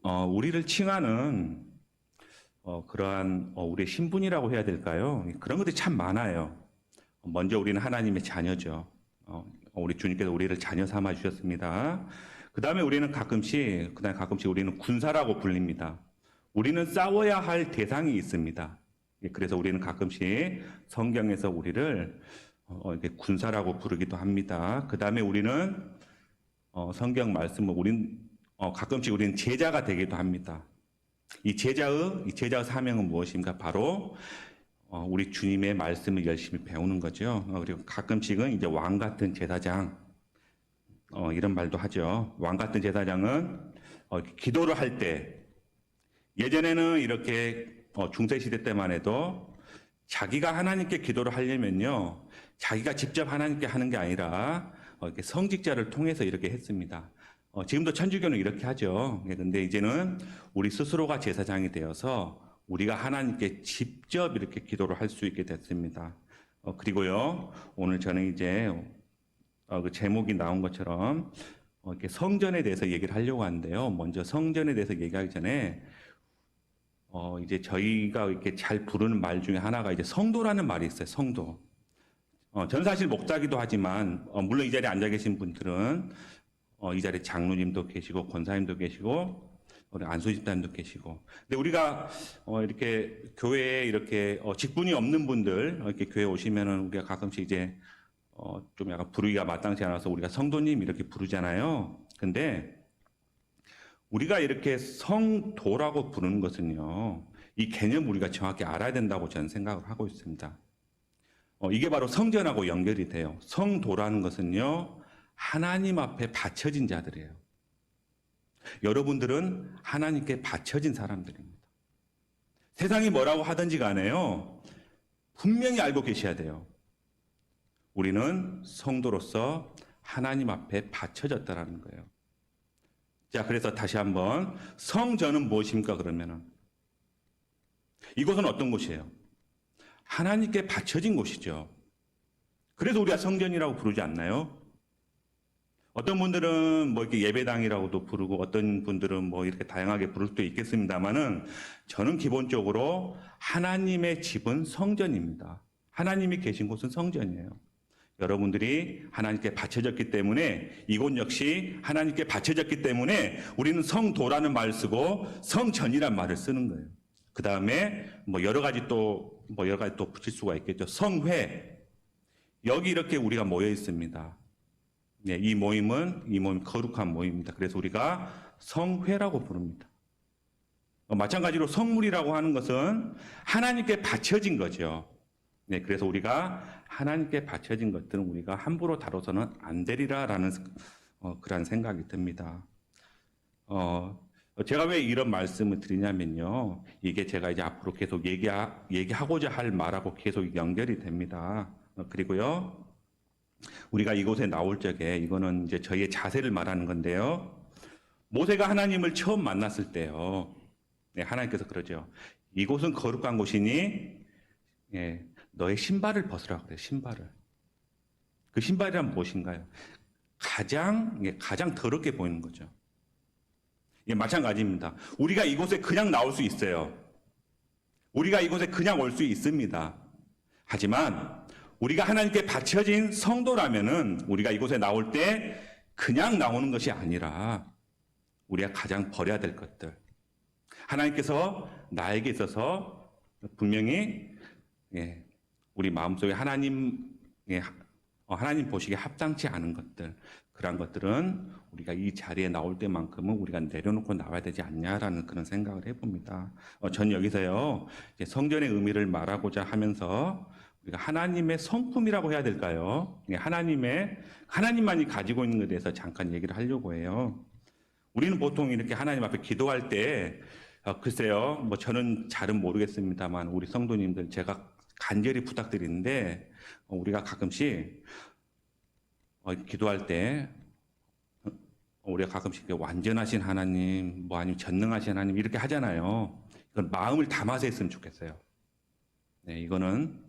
우리를 칭하는 그러한 우리의 신분이라고 해야 될까요? 그런 것들이 참 많아요. 먼저 우리는 하나님의 자녀죠. 우리 주님께서 우리를 자녀 삼아 주셨습니다. 그다음에 가끔씩 우리는 군사라고 불립니다. 우리는 싸워야 할 대상이 있습니다. 그래서 우리는 가끔씩 성경에서 우리를 이렇게 군사라고 부르기도 합니다. 그다음에 우리는 성경 말씀을 가끔씩 우리는 제자가 되기도 합니다. 이 제자의 사명은 무엇인가? 바로 우리 주님의 말씀을 열심히 배우는 거죠. 그리고 가끔씩은 이제 왕 같은 제사장 이런 말도 하죠. 왕 같은 제사장은 기도를 할 때 예전에는 이렇게 중세 시대 때만 해도 자기가 하나님께 기도를 하려면요, 자기가 직접 하나님께 하는 게 아니라 이렇게 성직자를 통해서 이렇게 했습니다. 지금도 천주교는 이렇게 하죠. 그런데 이제는 우리 스스로가 제사장이 되어서 우리가 하나님께 직접 이렇게 기도를 할 수 있게 됐습니다. 그리고요, 오늘 저는 이제 그 제목이 나온 것처럼 이렇게 성전에 대해서 얘기를 하려고 하는데요. 먼저 성전에 대해서 얘기하기 전에 이제 저희가 이렇게 잘 부르는 말 중에 하나가 이제 성도라는 말이 있어요. 성도. 저는 사실 목사기도 하지만 물론 이 자리에 앉아 계신 분들은 이 자리에 장로님도 계시고 권사님도 계시고 우리 안수 집사님도 계시고. 근데 우리가 이렇게 교회에 이렇게 직분이 없는 분들 이렇게 교회 오시면은 우리가 가끔씩 이제 좀 약간 부르기가 마땅치 않아서 우리가 성도님 이렇게 부르잖아요. 근데 우리가 이렇게 성도라고 부르는 것은요, 이 개념 우리가 정확히 알아야 된다고 저는 생각을 하고 있습니다. 이게 바로 성전하고 연결이 돼요. 성도라는 것은요, 하나님 앞에 바쳐진 자들이에요. 여러분들은 하나님께 바쳐진 사람들입니다. 세상이 뭐라고 하든지 간에요, 분명히 알고 계셔야 돼요. 우리는 성도로서 하나님 앞에 바쳐졌다라는 거예요. 자, 그래서 다시 한번 성전은 무엇입니까? 그러면은 이곳은 어떤 곳이에요? 하나님께 바쳐진 곳이죠. 그래서 우리가 성전이라고 부르지 않나요? 어떤 분들은 뭐 이렇게 예배당이라고도 부르고 어떤 분들은 뭐 이렇게 다양하게 부를 수도 있겠습니다만은 저는 기본적으로 하나님의 집은 성전입니다. 하나님이 계신 곳은 성전이에요. 여러분들이 하나님께 바쳐졌기 때문에 이곳 역시 하나님께 바쳐졌기 때문에 우리는 성도라는 말을 쓰고 성전이란 말을 쓰는 거예요. 그 다음에 뭐 여러 가지 또 붙일 수가 있겠죠. 성회. 여기 이렇게 우리가 모여 있습니다. 네, 이 모임 거룩한 모임입니다. 그래서 우리가 성회라고 부릅니다. 마찬가지로 성물이라고 하는 것은 하나님께 바쳐진 거죠. 네, 그래서 우리가 하나님께 바쳐진 것들은 우리가 함부로 다뤄서는 안 되리라라는 그런 생각이 듭니다. 제가 왜 이런 말씀을 드리냐면요, 이게 제가 이제 앞으로 계속 얘기하고자 할 말하고 계속 연결이 됩니다. 그리고요, 우리가 이곳에 나올 적에 이거는 이제 저희의 자세를 말하는 건데요, 모세가 하나님을 처음 만났을 때요, 네, 하나님께서 그러죠. 이곳은 거룩한 곳이니, 예, 너의 신발을 벗으라 그래요. 신발을. 그 신발이란 무엇인가요? 가장 더럽게 보이는 거죠. 예, 마찬가지입니다. 우리가 이곳에 그냥 나올 수 있어요. 우리가 이곳에 그냥 올 수 있습니다. 하지만 우리가 하나님께 바쳐진 성도라면은 우리가 이곳에 나올 때 그냥 나오는 것이 아니라 우리가 가장 버려야 될 것들. 하나님께서 나에게 있어서 분명히 우리 마음속에 하나님 보시기에 합당치 않은 것들, 그러한 것들은 우리가 이 자리에 나올 때만큼은 우리가 내려놓고 나와야 되지 않냐라는 그런 생각을 해봅니다. 전 여기서요, 성전의 의미를 말하고자 하면서 우리가 하나님의 성품이라고 해야 될까요? 하나님만이 가지고 있는 것에 대해서 잠깐 얘기를 하려고 해요. 우리는 보통 이렇게 하나님 앞에 기도할 때, 글쎄요, 뭐 저는 잘은 모르겠습니다만 우리 성도님들 제가 간절히 부탁드리는데, 우리가 가끔씩 기도할 때 우리가 가끔씩 완전하신 하나님, 뭐 아니면 전능하신 하나님 이렇게 하잖아요. 이건 마음을 담아서 했으면 좋겠어요. 네, 이거는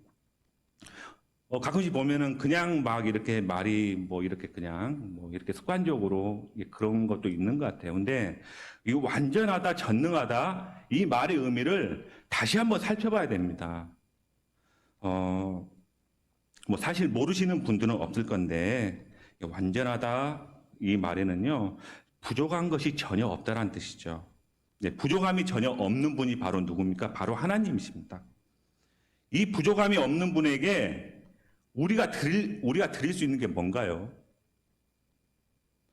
가끔씩 보면은 그냥 막 이렇게 말이 뭐 이렇게 그냥 뭐 이렇게 습관적으로 그런 것도 있는 것 같아요. 근데 이 완전하다, 전능하다 이 말의 의미를 다시 한번 살펴봐야 됩니다. 어, 뭐 사실 모르시는 분들은 없을 건데 완전하다 이 말에는요 부족한 것이 전혀 없다라는 뜻이죠. 네, 부족함이 전혀 없는 분이 바로 누굽니까? 바로 하나님이십니다. 이 부족함이 없는 분에게 우리가 드릴 수 있는 게 뭔가요?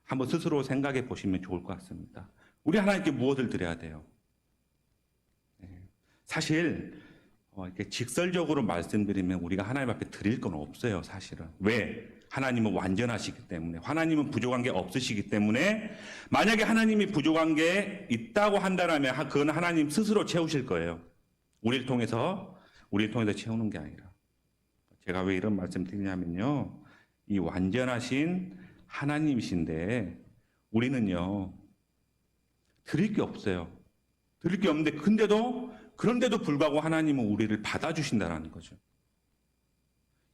한번 스스로 생각해 보시면 좋을 것 같습니다. 우리 하나님께 무엇을 드려야 돼요? 사실 이렇게 직설적으로 말씀드리면 우리가 하나님 앞에 드릴 건 없어요, 사실은. 왜? 하나님은 완전하시기 때문에, 하나님은 부족한 게 없으시기 때문에, 만약에 하나님이 부족한 게 있다고 한다면 그건 하나님 스스로 채우실 거예요. 우리를 통해서 채우는 게 아니라. 제가 왜 이런 말씀 드리냐면요. 이 완전하신 하나님이신데 우리는요. 드릴 게 없어요. 드릴 게 없는데 그런데도 불구하고 하나님은 우리를 받아주신다는 거죠.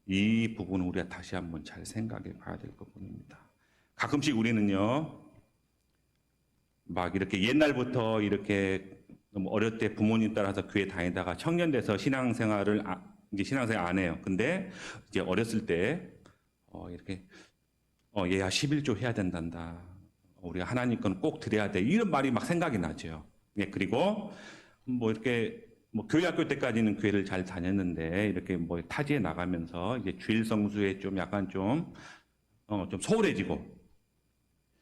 이 부분은 우리가 다시 한번 잘 생각해 봐야 될 부분입니다. 가끔씩 우리는요. 막 이렇게 옛날부터 이렇게 너무 어릴 때 부모님 따라서 교회 다니다가 청년 돼서 신앙생활을 이제 신앙생활 안 해요. 근데 이제 어렸을 때 이렇게 얘야 11조 해야 된단다. 우리가 하나님 건 꼭 드려야 돼. 이런 말이 막 생각이 나죠. 예, 그리고 뭐 이렇게 뭐 교회 학교 때까지는 교회를 잘 다녔는데 이렇게 뭐 타지에 나가면서 이제 주일 성수에 좀 약간 좀 소홀해지고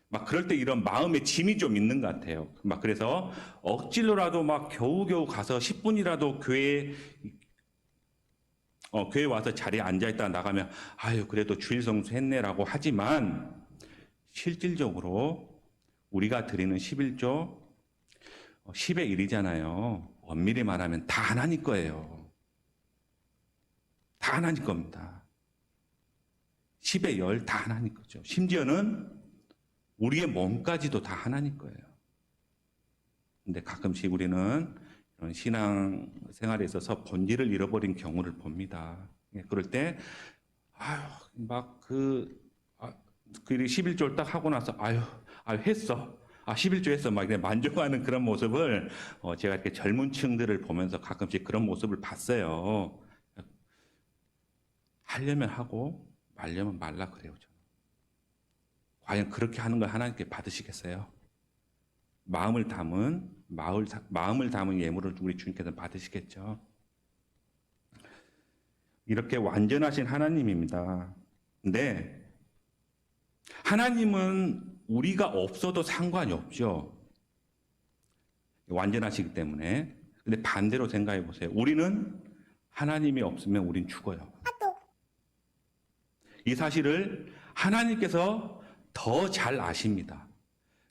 막 그럴 때 이런 마음의 짐이 좀 있는 것 같아요. 막 그래서 억지로라도 막 겨우겨우 가서 10분이라도 교회 와서 자리에 앉아있다가 나가면, 아유, 그래도 주일 성수 했네라고 하지만, 실질적으로 우리가 드리는 11조, 10의 1이잖아요. 엄밀히 말하면 다 하나님 거예요. 다 하나님 겁니다. 10의 10 다 하나님 거죠. 심지어는 우리의 몸까지도 다 하나님 거예요. 근데 가끔씩 우리는 이런 신앙 생활에 있어서 본질을 잃어버린 경우를 봅니다. 그럴 때, 아유, 막 11조를 딱 하고 나서, 아유, 했어. 11조 했어. 막 만족하는 그런 모습을, 제가 이렇게 젊은 층들을 보면서 가끔씩 그런 모습을 봤어요. 하려면 하고, 말려면 말라 그래요. 저는. 과연 그렇게 하는 걸 하나님께 받으시겠어요? 마음을 담은 예물을 우리 주님께서 받으시겠죠. 이렇게 완전하신 하나님입니다. 근데 하나님은 우리가 없어도 상관이 없죠. 완전하시기 때문에. 근데 반대로 생각해 보세요. 우리는 하나님이 없으면 우린 죽어요. 이 사실을 하나님께서 더 잘 아십니다.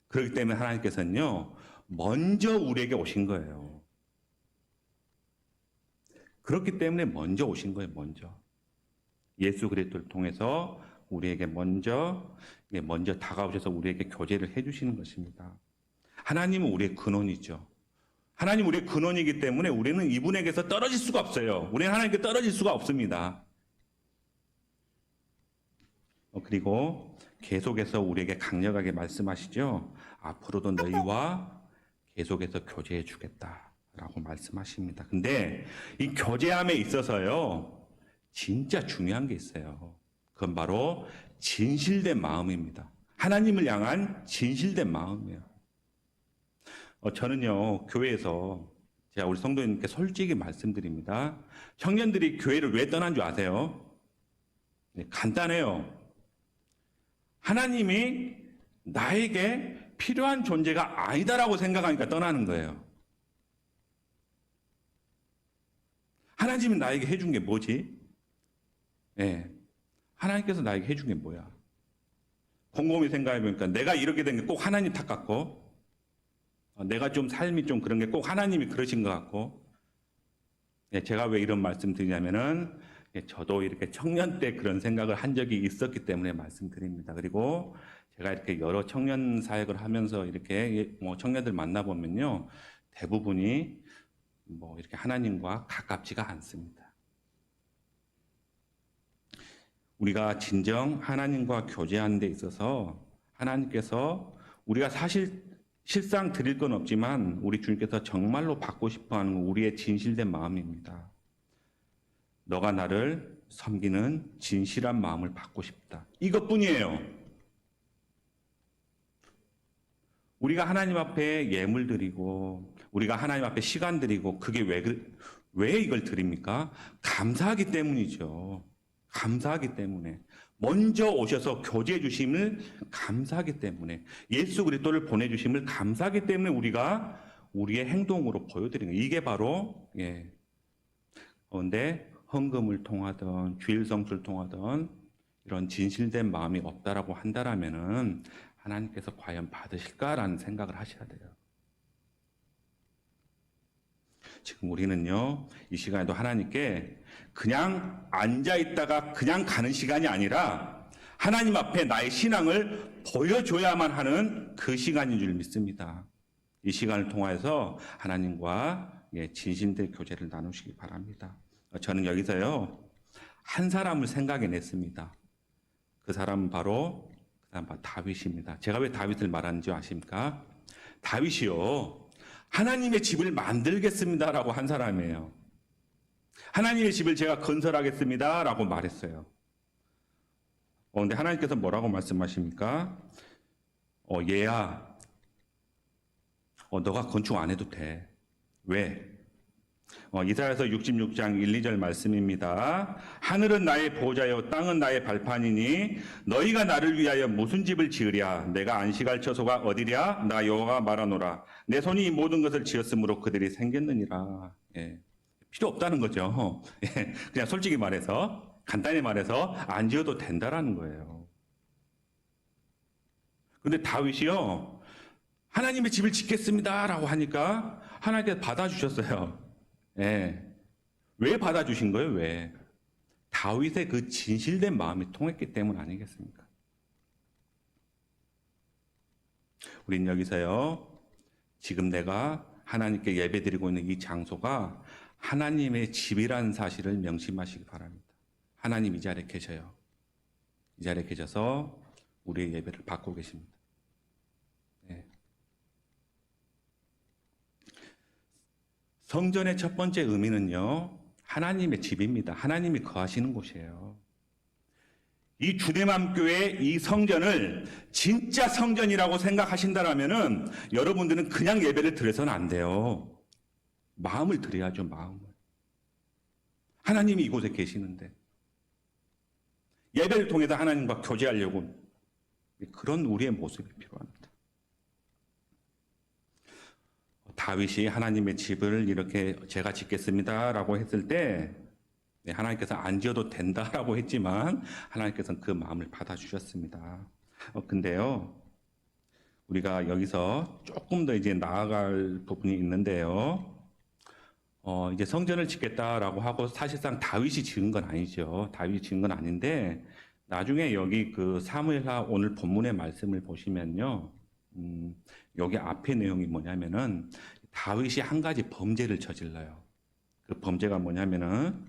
그렇기 때문에 하나님께서는요, 먼저 우리에게 오신 거예요. 그렇기 때문에 먼저 오신 거예요, 먼저. 예수 그리스도를 통해서 우리에게 먼저 다가오셔서 우리에게 교제를 해주시는 것입니다. 하나님은 우리의 근원이죠. 하나님 우리의 근원이기 때문에 우리는 이분에게서 떨어질 수가 없어요. 우리는 하나님께 떨어질 수가 없습니다. 그리고 계속해서 우리에게 강력하게 말씀하시죠. 앞으로도 너희와 계속해서 교제해 주겠다라고 말씀하십니다. 근데 이 교제함에 있어서요, 진짜 중요한 게 있어요. 그건 바로 진실된 마음입니다. 하나님을 향한 진실된 마음이에요. 저는요, 교회에서 제가 우리 성도님께 솔직히 말씀드립니다. 청년들이 교회를 왜 떠난 줄 아세요? 네, 간단해요. 하나님이 나에게 필요한 존재가 아니다라고 생각하니까 떠나는 거예요. 하나님이 나에게 해준 게 뭐지? 네. 하나님께서 나에게 해준 게 뭐야? 곰곰이 생각해 보니까 내가 이렇게 된 게 꼭 하나님 탓 같고, 내가 좀 삶이 좀 그런 게 꼭 하나님이 그러신 것 같고, 제가 왜 이런 말씀 드리냐면은, 저도 이렇게 청년 때 그런 생각을 한 적이 있었기 때문에 말씀드립니다. 그리고 제가 이렇게 여러 청년 사역을 하면서 이렇게 뭐 청년들 만나보면요. 대부분이 뭐 이렇게 하나님과 가깝지가 않습니다. 우리가 진정 하나님과 교제하는 데 있어서 하나님께서 우리가 실상 드릴 건 없지만 우리 주님께서 정말로 받고 싶어 하는 건 우리의 진실된 마음입니다. 너가 나를 섬기는 진실한 마음을 받고 싶다. 이것뿐이에요. 우리가 하나님 앞에 예물 드리고 우리가 하나님 앞에 시간 드리고 그게 왜 이걸 드립니까? 감사하기 때문이죠. 감사하기 때문에. 먼저 오셔서 교제해 주심을 감사하기 때문에, 예수 그리스도를 보내주심을 감사하기 때문에 우리가 우리의 행동으로 보여드리는 거예요. 이게 바로 그런데 헌금을 통하던 주일성수를 통하던 이런 진실된 마음이 없다라고 한다라면은 하나님께서 과연 받으실까라는 생각을 하셔야 돼요. 지금 우리는요, 이 시간에도 하나님께 그냥 앉아있다가 그냥 가는 시간이 아니라 하나님 앞에 나의 신앙을 보여줘야만 하는 그 시간인 줄 믿습니다. 이 시간을 통해서 하나님과 진실된 교제를 나누시기 바랍니다. 저는 여기서요, 한 사람을 생각해냈습니다. 그 사람은 바로 다윗입니다. 제가 왜 다윗을 말하는지 아십니까? 다윗이요, 하나님의 집을 만들겠습니다라고 한 사람이에요. 하나님의 집을 제가 건설하겠습니다라고 말했어요. 근데 하나님께서 뭐라고 말씀하십니까? 얘야, 너가 건축 안 해도 돼. 왜? 이사야서 66장 1, 2절 말씀입니다. 하늘은 나의 보좌요 땅은 나의 발판이니 너희가 나를 위하여 무슨 집을 지으랴? 내가 안식할 처소가 어디랴? 나 여호와가 말하노라. 내 손이 이 모든 것을 지었으므로 그들이 생겼느니라. 필요 없다는 거죠. 그냥 솔직히 말해서, 간단히 말해서 안 지어도 된다라는 거예요. 근데 다윗이요, 하나님의 집을 짓겠습니다라고 하니까 하나님께서 받아주셨어요. 왜 받아주신 거예요? 왜? 다윗의 그 진실된 마음이 통했기 때문 아니겠습니까? 우린 여기서요, 지금 내가 하나님께 예배드리고 있는 이 장소가 하나님의 집이라는 사실을 명심하시기 바랍니다. 하나님 이 자리에 계셔요. 이 자리에 계셔서 우리의 예배를 받고 계십니다. 성전의 첫 번째 의미는요, 하나님의 집입니다. 하나님이 거하시는 곳이에요. 이 주대맘교회 이 성전을 진짜 성전이라고 생각하신다라면은 여러분들은 그냥 예배를 드려서는 안 돼요. 마음을 드려야죠, 마음을. 하나님이 이곳에 계시는데 예배를 통해서 하나님과 교제하려고 그런 우리의 모습이 필요합니다. 다윗이 하나님의 집을 이렇게 제가 짓겠습니다라고 했을 때 하나님께서 안 지어도 된다라고 했지만 하나님께서는 그 마음을 받아주셨습니다. 근데요, 우리가 여기서 조금 더 이제 나아갈 부분이 있는데요. 이제 성전을 짓겠다라고 하고 사실상 다윗이 지은 건 아니죠. 다윗이 지은 건 아닌데 나중에 여기 그 사무엘하 오늘 본문의 말씀을 보시면요. 여기 앞에 내용이 뭐냐면은 다윗이 한 가지 범죄를 저질러요. 그 범죄가 뭐냐면은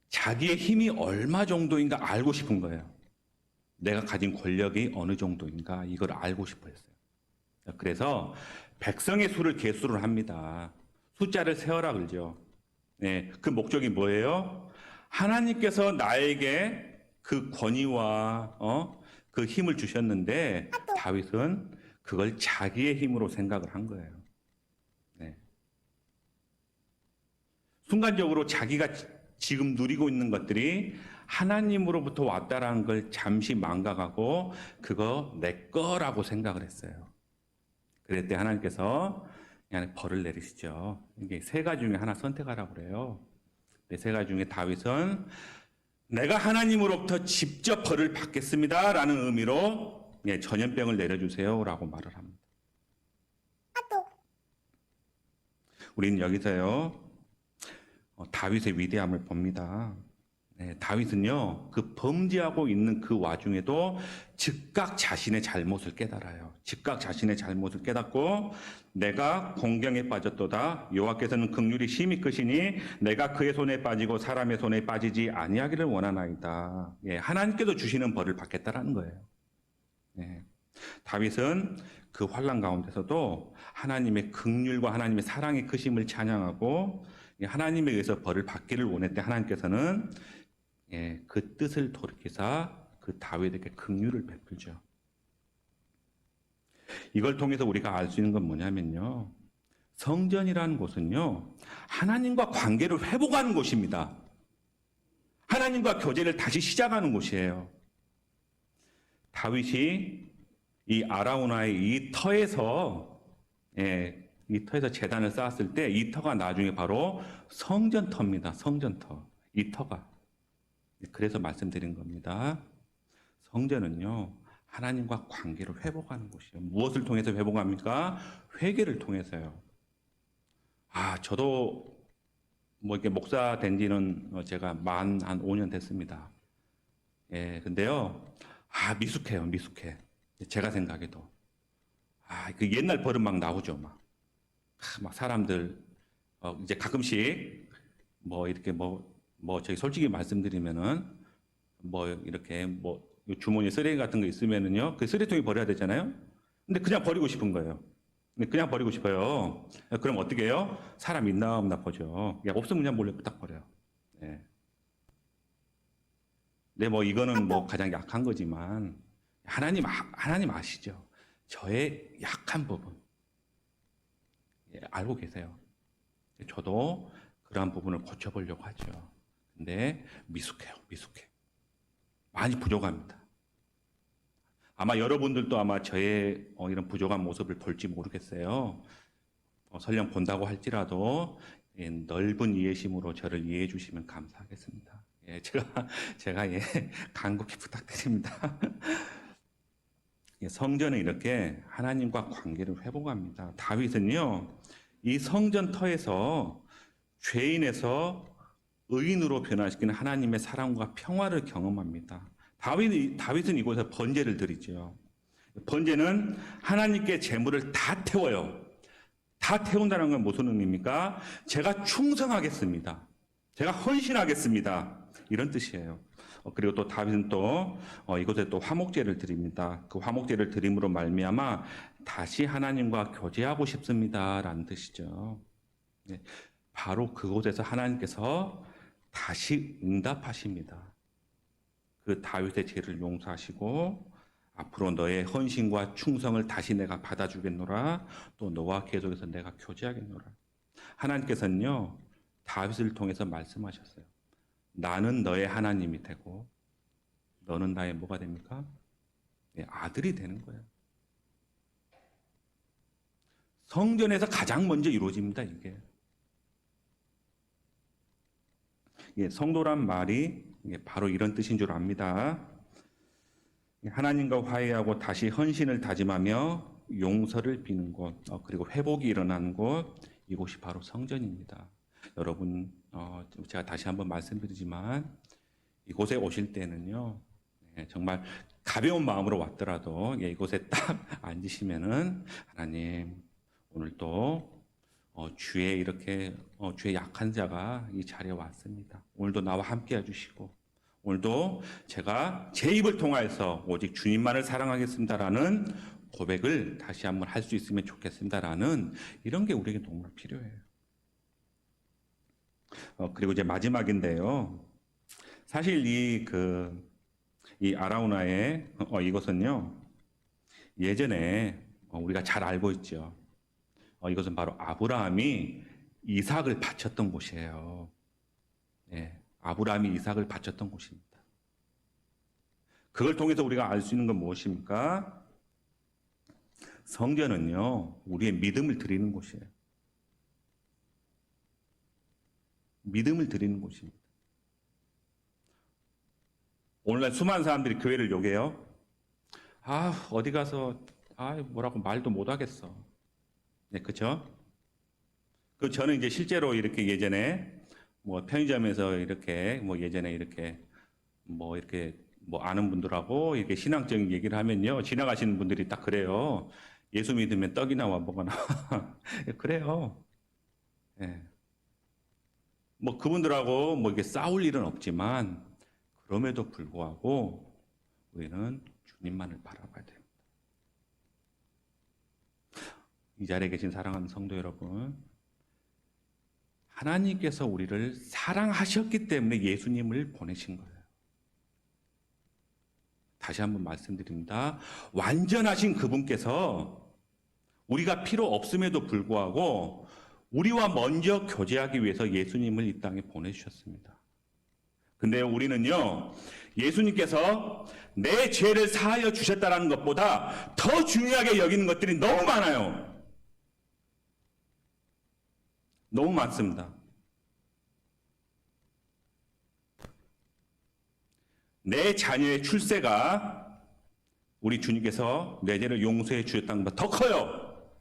자기의 힘이 얼마 정도인가 알고 싶은 거예요. 내가 가진 권력이 어느 정도인가 이걸 알고 싶어 했어요. 그래서 백성의 수를 계수를 합니다. 숫자를 세어라 그러죠. 그 목적이 뭐예요? 하나님께서 나에게 그 권위와 그 힘을 주셨는데 다윗은 그걸 자기의 힘으로 생각을 한 거예요. 순간적으로 자기가 지금 누리고 있는 것들이 하나님으로부터 왔다라는 걸 잠시 망각하고 그거 내 거라고 생각을 했어요. 그럴 때 하나님께서 그냥 벌을 내리시죠. 이게 세 가지 중에 하나 선택하라고 그래요. 세 가지 중에 다윗은 내가 하나님으로부터 직접 벌을 받겠습니다라는 의미로 전염병을 내려주세요라고 말을 합니다. 우리는 여기서요 다윗의 위대함을 봅니다. 네, 다윗은요, 그 범죄하고 있는 그 와중에도 즉각 자신의 잘못을 깨달아요. 즉각 자신의 잘못을 깨닫고 내가 공경에 빠졌도다. 여호와께서는 긍휼이 심히 크시니 내가 그의 손에 빠지고 사람의 손에 빠지지 아니하기를 원하나이다. 예, 하나님께서 주시는 벌을 받겠다라는 거예요. 예, 다윗은 그 환난 가운데서도 하나님의 긍휼과 하나님의 사랑의 크심을 찬양하고 하나님에 의해서 벌을 받기를 원했대. 하나님께서는 그 뜻을 돌이키사 그 다윗에게 긍휼을 베풀죠. 이걸 통해서 우리가 알 수 있는 건 뭐냐면요. 성전이라는 곳은요. 하나님과 관계를 회복하는 곳입니다. 하나님과 교제를 다시 시작하는 곳이에요. 다윗이 이 아라우나의 이 터에서 제단을 쌓았을 때 이 터가 나중에 바로 성전터입니다. 성전터. 이 터가. 그래서 말씀드린 겁니다. 성전은요, 하나님과 관계를 회복하는 곳이에요. 무엇을 통해서 회복합니까? 회개를 통해서요. 저도 이렇게 목사 된 지는 제가 한 5년 됐습니다. 근데요, 미숙해요, 미숙해. 제가 생각해도. 그 옛날 버릇 막 나오죠, 막 사람들, 이제 가끔씩, 저희 솔직히 말씀드리면은, 이렇게 주머니에 쓰레기 같은 거 있으면은요, 그 쓰레기통에 버려야 되잖아요? 근데 그냥 버리고 싶은 거예요. 그냥 버리고 싶어요. 그럼 어떻게 해요? 사람 있나 없나 보죠. 없으면 그냥 몰래 딱 버려요. 네. 이거는 가장 약한 거지만, 하나님 아시죠? 저의 약한 부분. 알고 계세요. 저도 그러한 부분을 고쳐보려고 하죠. 근데 미숙해요, 미숙해. 많이 부족합니다. 아마 여러분들도 아마 저의 이런 부족한 모습을 볼지 모르겠어요. 설령 본다고 할지라도 넓은 이해심으로 저를 이해해 주시면 감사하겠습니다. 제가 간곡히 부탁드립니다. 성전은 이렇게 하나님과 관계를 회복합니다. 다윗은요, 이 성전터에서 죄인에서 의인으로 변화시키는 하나님의 사랑과 평화를 경험합니다. 다윗은 이곳에 번제를 드리죠. 번제는 하나님께 재물을 다 태워요. 다 태운다는 건 무슨 의미입니까? 제가 충성하겠습니다. 제가 헌신하겠습니다. 이런 뜻이에요. 그리고 또 다윗은 또 이곳에 또 화목제를 드립니다. 그 화목제를 드림으로 말미암아 다시 하나님과 교제하고 싶습니다라는 뜻이죠. 바로 그곳에서 하나님께서 다시 응답하십니다. 그 다윗의 죄를 용서하시고 앞으로 너의 헌신과 충성을 다시 내가 받아주겠노라. 또 너와 계속해서 내가 교제하겠노라. 하나님께서는요, 다윗을 통해서 말씀하셨어요. 나는 너의 하나님이 되고 너는 나의 뭐가 됩니까? 아들이 되는 거예요. 성전에서 가장 먼저 이루어집니다, 이게. 성도란 말이 바로 이런 뜻인 줄 압니다. 하나님과 화해하고 다시 헌신을 다짐하며 용서를 비는 곳, 그리고 회복이 일어나는 곳, 이곳이 바로 성전입니다. 여러분, 제가 다시 한번 말씀드리지만 이곳에 오실 때는요, 정말 가벼운 마음으로 왔더라도 이곳에 딱 앉으시면은 하나님, 오늘도 주의 이렇게 주의 약한 자가 이 자리에 왔습니다. 오늘도 나와 함께 해주시고 오늘도 제가 제 입을 통하여서 오직 주님만을 사랑하겠습니다라는 고백을 다시 한번 할 수 있으면 좋겠습니다라는 이런 게 우리에게 정말 필요해요. 그리고 이제 마지막인데요. 사실 이 아라우나의 이것은요, 예전에 우리가 잘 알고 있죠. 이것은 바로 아브라함이 이삭을 바쳤던 곳이에요. 아브라함이 이삭을 바쳤던 곳입니다. 그걸 통해서 우리가 알 수 있는 건 무엇입니까? 성전은요, 우리의 믿음을 드리는 곳이에요. 믿음을 드리는 곳입니다. 오늘날 수많은 사람들이 교회를 요구해요. 어디 가서 뭐라고 말도 못 하겠어. 그렇죠? 저는 이제 실제로 이렇게 예전에 뭐 편의점에서 이렇게 뭐 예전에 이렇게 뭐 아는 분들하고 이렇게 신앙적인 얘기를 하면요, 지나가시는 분들이 딱 그래요. 예수 믿으면 떡이 나와 뭐가 나와. 그래요. 예. 뭐 그분들하고 뭐 이게 싸울 일은 없지만 그럼에도 불구하고 우리는 주님만을 바라봐야 돼요. 이 자리에 계신 사랑하는 성도 여러분, 하나님께서 우리를 사랑하셨기 때문에 예수님을 보내신 거예요. 다시 한번 말씀드립니다. 완전하신 그분께서 우리가 필요 없음에도 불구하고 우리와 먼저 교제하기 위해서 예수님을 이 땅에 보내주셨습니다. 근데 우리는요, 예수님께서 내 죄를 사하여 주셨다는 것보다 더 중요하게 여기는 것들이 너무 많아요. 너무 많습니다. 내 자녀의 출세가 우리 주님께서 내 죄를 용서해 주셨다는 것보다 더 커요.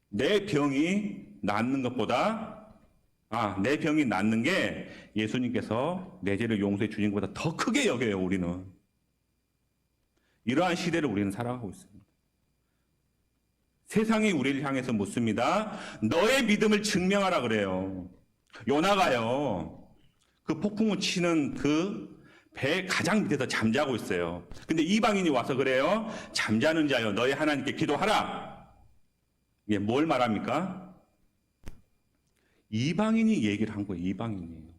내 병이 낫는 것보다 내 병이 낫는 게 예수님께서 내 죄를 용서해 주신 것보다 더 크게 여겨요, 우리는. 이러한 시대를 우리는 살아가고 있습니다. 세상이 우리를 향해서 묻습니다. 너의 믿음을 증명하라 그래요. 요나가요, 그 폭풍우 치는 그 배 가장 밑에서 잠자고 있어요. 근데 이방인이 와서 그래요. 잠자는 자여, 너희 하나님께 기도하라. 이게 뭘 말합니까? 이방인이 얘기를 한 거예요. 이방인이.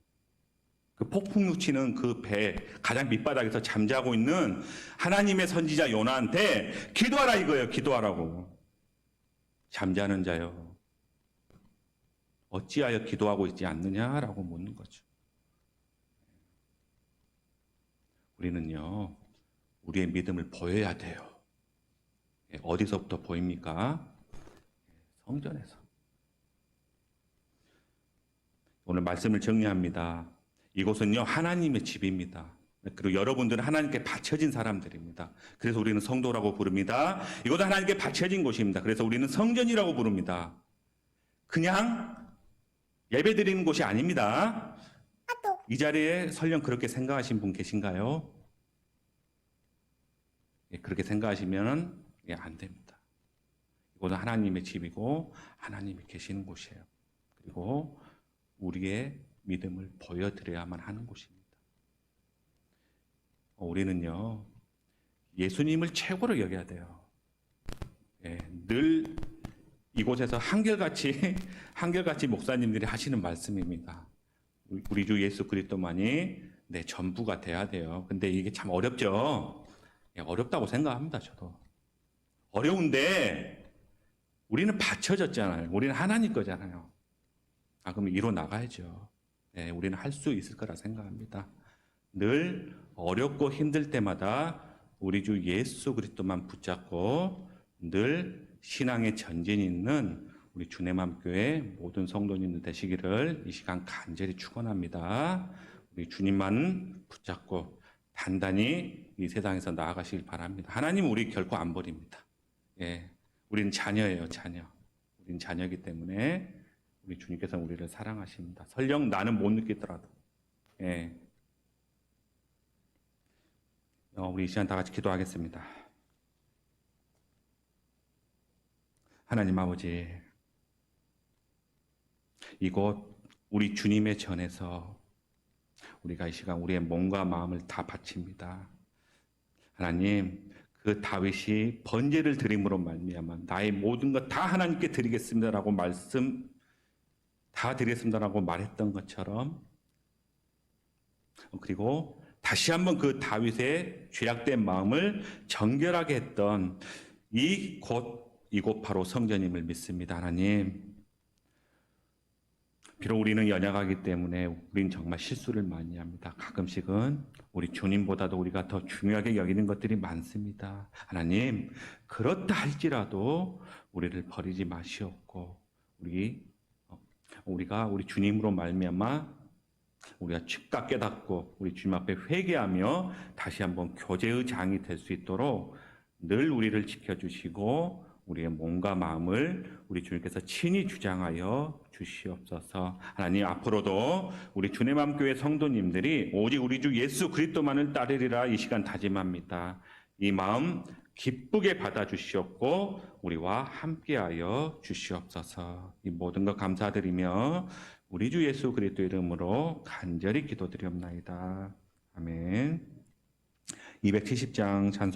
그 폭풍우 치는 그 배 가장 밑바닥에서 잠자고 있는 하나님의 선지자 요나한테 기도하라 이거예요. 기도하라고. 잠자는 자여, 어찌하여 기도하고 있지 않느냐라고 묻는 거죠. 우리는요, 우리의 믿음을 보여야 돼요. 어디서부터 보입니까? 성전에서. 오늘 말씀을 정리합니다. 이곳은요, 하나님의 집입니다. 그리고 여러분들은 하나님께 바쳐진 사람들입니다. 그래서 우리는 성도라고 부릅니다. 이것도 하나님께 바쳐진 곳입니다. 그래서 우리는 성전이라고 부릅니다. 그냥 예배 드리는 곳이 아닙니다. 이 자리에 설령 그렇게 생각하신 분 계신가요? 그렇게 생각하시면 안 됩니다. 이곳은 하나님의 집이고 하나님이 계시는 곳이에요. 그리고 우리의 믿음을 보여드려야만 하는 곳입니다. 우리는요, 예수님을 최고로 여겨야 돼요. 늘 이곳에서 한결같이 목사님들이 하시는 말씀입니다. 우리 주 예수 그리스도만이 내 전부가 돼야 돼요. 근데 이게 참 어렵죠. 어렵다고 생각합니다. 저도 어려운데 우리는 바쳐졌잖아요. 우리는 하나님 거잖아요. 그럼 이뤄 나가야죠. 우리는 할 수 있을 거라 생각합니다. 늘 어렵고 힘들 때마다 우리 주 예수 그리스도만 붙잡고 늘 신앙의 전진이 있는 우리 주내맘교회 모든 성도님들 되시기를 이 시간 간절히 축원합니다. 우리 주님만 붙잡고 단단히 이 세상에서 나아가시길 바랍니다. 하나님 우리 결코 안 버립니다. 우리는 자녀예요, 자녀. 우리는 자녀이기 때문에 우리 주님께서 우리를 사랑하십니다. 설령 나는 못 느끼더라도. 우리 이 시간 다 같이 기도하겠습니다. 하나님 아버지, 이곳 우리 주님의 전에서 우리가 이 시간 우리의 몸과 마음을 다 바칩니다. 하나님, 그 다윗이 번제를 드림으로 말미암아 나의 모든 것 다 하나님께 드리겠습니다라고 다 드리겠습니다라고 말했던 것처럼, 그리고 다시 한번 그 다윗의 죄악된 마음을 정결하게 했던 이곳 바로 성전임을 믿습니다. 하나님, 비록 우리는 연약하기 때문에 우리는 정말 실수를 많이 합니다. 가끔씩은 우리 주님보다도 우리가 더 중요하게 여기는 것들이 많습니다. 하나님, 그렇다 할지라도 우리를 버리지 마시옵고 우리가 우리 주님으로 말미암아 우리가 즉각 깨닫고 우리 주님 앞에 회개하며 다시 한번 교제의 장이 될 수 있도록 늘 우리를 지켜주시고 우리의 몸과 마음을 우리 주님께서 친히 주장하여 주시옵소서. 하나님, 앞으로도 우리 주의 마음교회 성도님들이 오직 우리 주 예수 그리스도만을 따르리라 이 시간 다짐합니다. 이 마음 기쁘게 받아주시옵고 우리와 함께하여 주시옵소서. 이 모든 것 감사드리며 우리 주 예수 그리스도 이름으로 간절히 기도드리옵나이다. 아멘. 270장 찬송